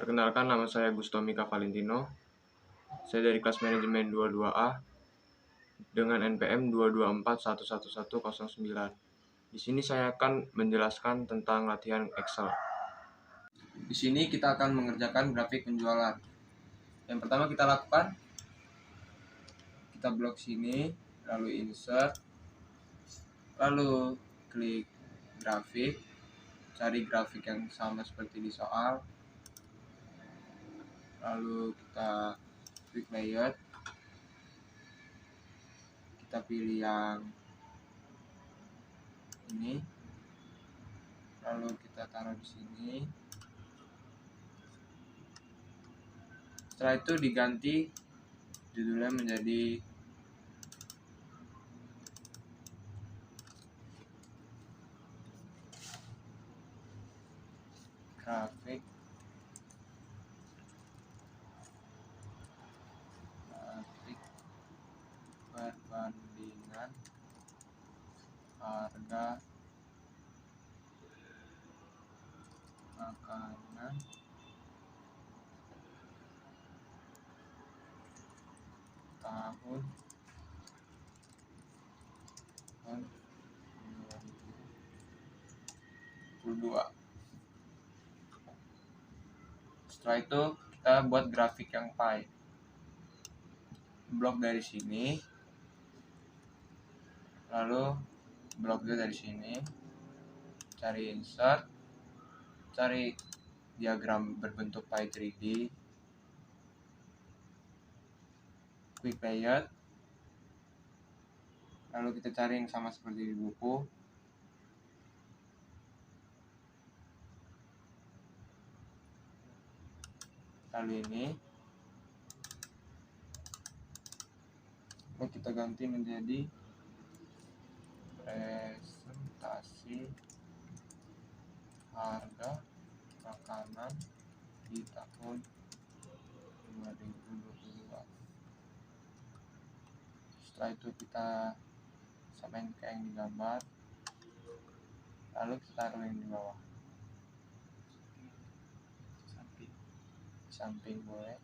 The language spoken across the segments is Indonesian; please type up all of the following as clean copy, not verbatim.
Perkenalkan, nama saya Gusto Mika Valentino. Saya dari kelas manajemen 22A dengan NPM 224111109. Di sini saya akan menjelaskan tentang latihan Excel. Di sini kita akan mengerjakan grafik penjualan. Yang pertama kita lakukan, kita blok sini, lalu insert, lalu klik grafik, cari grafik yang sama seperti di soal, lalu kita klik layout, kita pilih yang ini, lalu kita taruh di sini. Setelah itu diganti judulnya menjadi grafik perbandingan harga makanan tahun 2022. Setelah itu kita buat grafik yang pie. Blok dari sini, lalu blok juga dari sini, cari insert, cari diagram berbentuk pie 3D, quick layout, lalu kita cari yang sama seperti di buku, lalu ini kita ganti menjadi presentasi harga makanan di tahun 2022. Setelah itu kita samain kayak yang digambar, lalu kita taruh yang di bawah, samping boleh.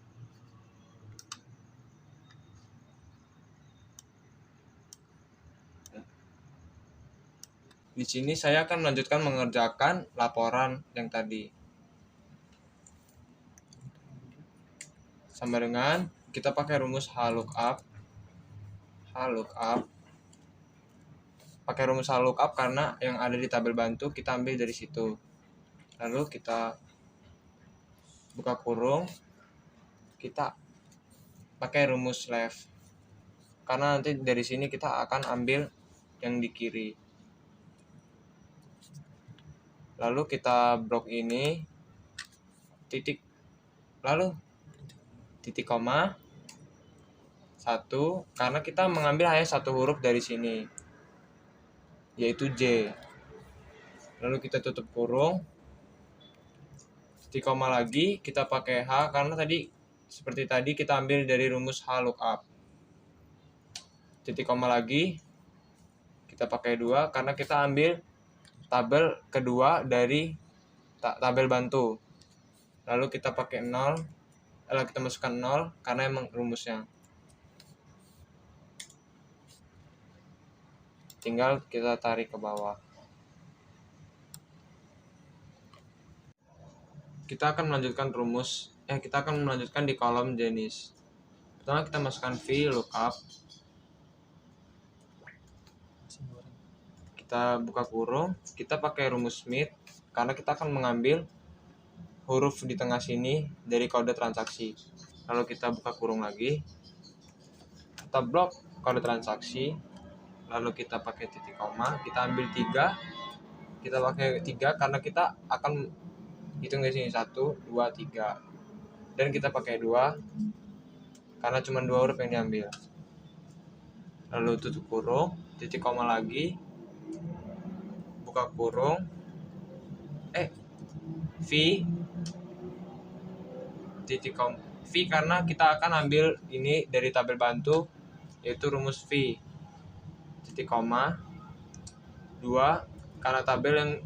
Di sini saya akan melanjutkan mengerjakan laporan yang tadi. Sama dengan kita pakai rumus HLOOKUP. Pakai rumus HLOOKUP karena yang ada di tabel bantu kita ambil dari situ. Lalu kita buka kurung, kita pakai rumus left. Karena nanti dari sini kita akan ambil yang di kiri. Lalu kita blok ini, titik, lalu titik koma 1, karena kita mengambil hanya satu huruf dari sini, yaitu J. Lalu kita tutup kurung, titik koma lagi, kita pakai H, karena tadi seperti tadi kita ambil dari rumus HLOOKUP. Titik koma lagi, kita pakai 2, karena kita ambil tabel kedua dari tabel bantu. Lalu kita pakai 0, lalu kita masukkan 0 karena emang rumusnya. Tinggal kita tarik ke bawah. Kita akan melanjutkan kita akan melanjutkan di kolom jenis. Pertama kita masukkan VLOOKUP. Kita buka kurung, kita pakai rumus Smith karena kita akan mengambil huruf di tengah sini dari kode transaksi. Lalu kita buka kurung lagi, kita blok kode transaksi, lalu kita pakai titik koma, kita ambil 3, kita pakai 3 karena kita akan hitung di sini 1, 2, 3, dan kita pakai 2 karena cuma 2 huruf yang diambil. Lalu tutup kurung, titik koma lagi, buka kurung, V titik koma V karena kita akan ambil ini dari tabel bantu, yaitu rumus V titik koma 2 karena tabel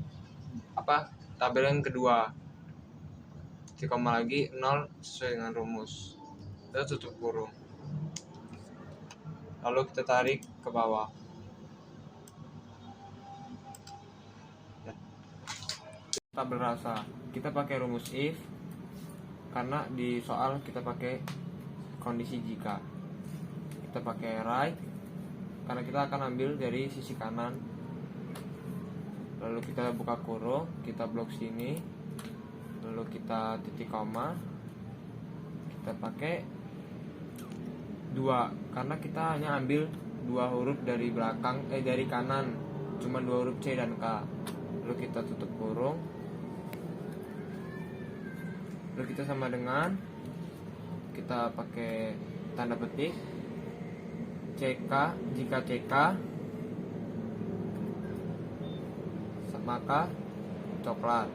yang kedua, titik koma lagi 0 sesuai dengan rumus. Kita tutup kurung. Lalu kita tarik ke bawah. Tabel rasa. Kita pakai rumus if karena di soal kita pakai kondisi jika. Kita pakai right karena kita akan ambil dari sisi kanan. Lalu kita buka kurung, kita blok sini. Lalu kita titik koma. Kita pakai 2 karena kita hanya ambil 2 huruf dari belakang dari kanan, cuma 2 huruf C dan K. Lalu kita tutup kurung. Lalu kita sama dengan, kita pakai tanda petik CK, jika CK maka coklat.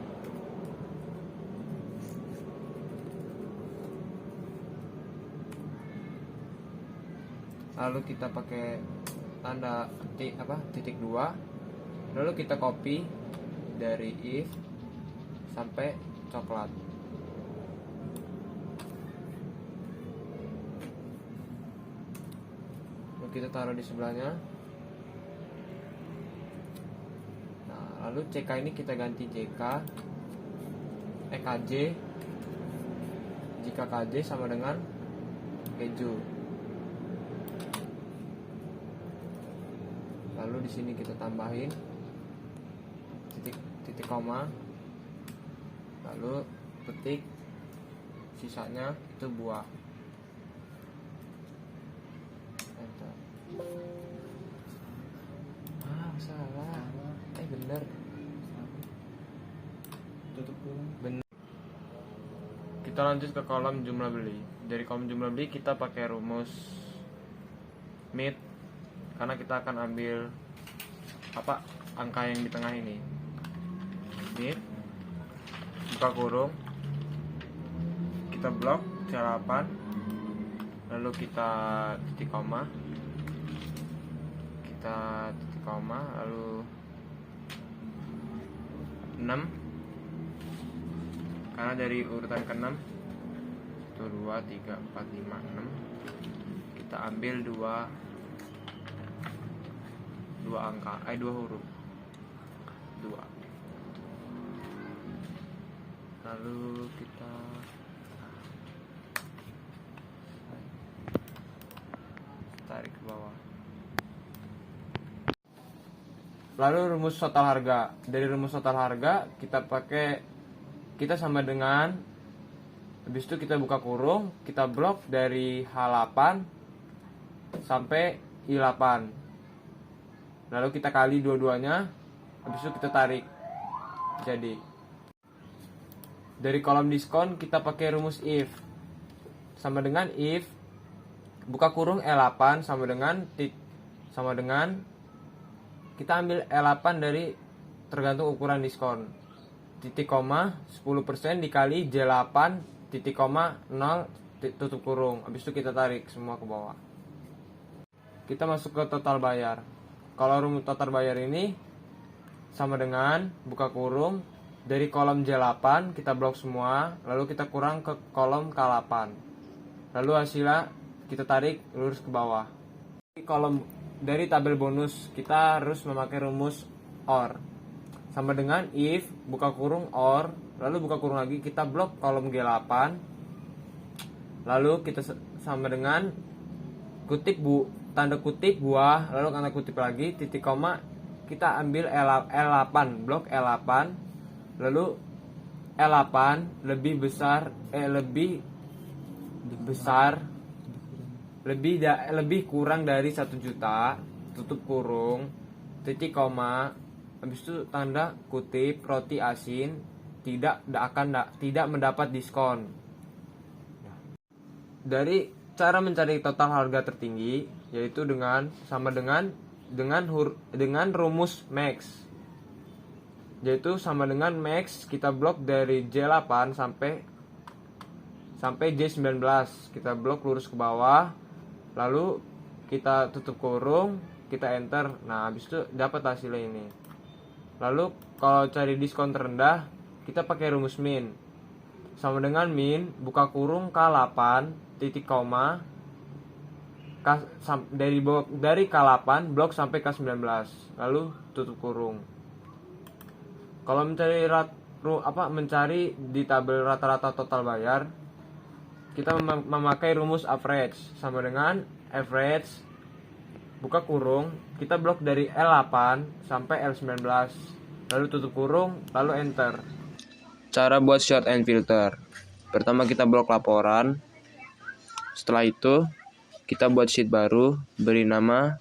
Lalu kita pakai tanda titik 2. Lalu kita copy dari if sampai coklat. Lalu kita taruh di sebelahnya. Nah, lalu CK ini kita ganti CK KJ, jika KJ sama dengan keju. Lalu di sini kita tambahin titik koma, lalu petik, sisanya itu buah. Enter. Salah. Bener. Tutup dulu. Bener. Kita lanjut ke kolom jumlah beli. Dari kolom jumlah beli kita pakai rumus mid karena kita akan ambil angka yang di tengah ini. Mid, buka kurung, kita blok C8, lalu kita titik koma, lalu 6 karena dari urutan ke-6 1, 2, 3, 4, 5, 6 kita ambil 2 angka, 2 huruf 2. Lalu kita tarik ke bawah. Lalu rumus total harga. Dari rumus total harga kita sama dengan, habis itu kita buka kurung, kita blok dari H8 sampai I8. Lalu kita kali dua-duanya, habis itu kita tarik. Jadi dari kolom diskon kita pakai rumus if. Sama dengan if buka kurung L8 sama dengan kita ambil L8 dari tergantung ukuran diskon. Titik koma 10% dikali J8 titik koma 0 tutup kurung. Habis itu kita tarik semua ke bawah. Kita masuk ke total bayar. Kalau rumus total bayar ini sama dengan buka kurung dari kolom J8 kita blok semua, lalu kita kurang ke kolom K8. Lalu hasilnya kita tarik lurus ke bawah. Di kolom dari tabel bonus kita harus memakai rumus OR. Sama dengan if buka kurung OR, lalu buka kurung lagi kita blok kolom G8. Lalu kita sama dengan tanda kutip buah, lalu tanda kutip lagi titik koma, kita ambil L8, blok L8. Lalu L8 lebih kurang dari 1 juta, tutup kurung, titik koma, habis itu tanda kutip roti asin tidak mendapat diskon. Dari cara mencari total harga tertinggi yaitu dengan rumus max, yaitu sama dengan max kita blok dari J8 sampai J19, kita blok lurus ke bawah, lalu kita tutup kurung, kita enter. Nah, habis itu dapat hasilnya ini. Lalu kalau cari diskon terendah kita pakai rumus min. sama dengan min buka kurung K8 titik koma dari K8 blok sampai K19 lalu tutup kurung. Kalau mencari di tabel rata-rata total bayar, kita memakai rumus average sama dengan average buka kurung, kita blok dari L8 sampai L19 lalu tutup kurung lalu enter. Cara buat short and filter. Pertama kita blok laporan. Setelah itu kita buat sheet baru, beri nama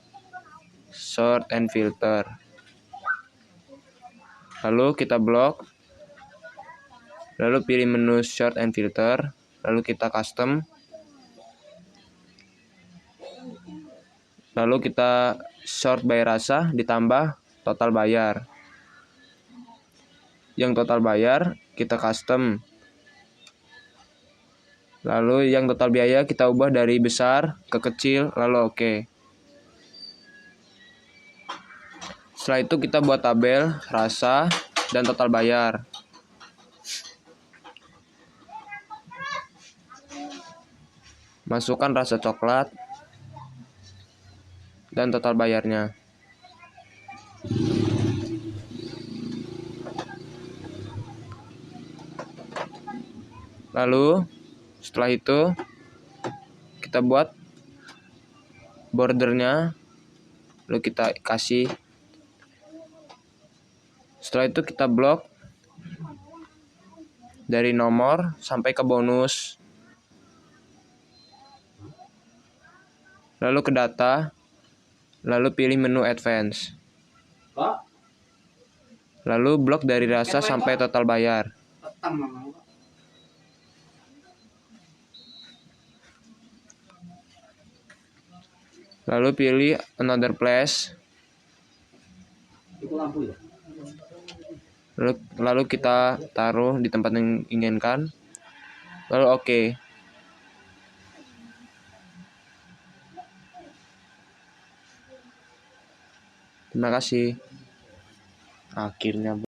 short and filter. Lalu kita blok. Lalu pilih menu short and filter, lalu kita custom. Lalu kita sort by rasa ditambah total bayar. Yang total bayar kita custom. Lalu yang total biaya kita ubah dari besar ke kecil, lalu oke. Setelah itu kita buat tabel rasa dan total bayar. Masukkan rasa coklat dan total bayarnya. Lalu setelah itu kita buat bordernya, lalu kita kasih. Setelah itu kita blok dari nomor sampai ke bonus. Lalu ke data, lalu pilih menu advance. Lalu blok dari rasa sampai total bayar. Lalu pilih another place. Lalu kita taruh di tempat yang inginkan. Lalu oke. Terima kasih. Akhirnya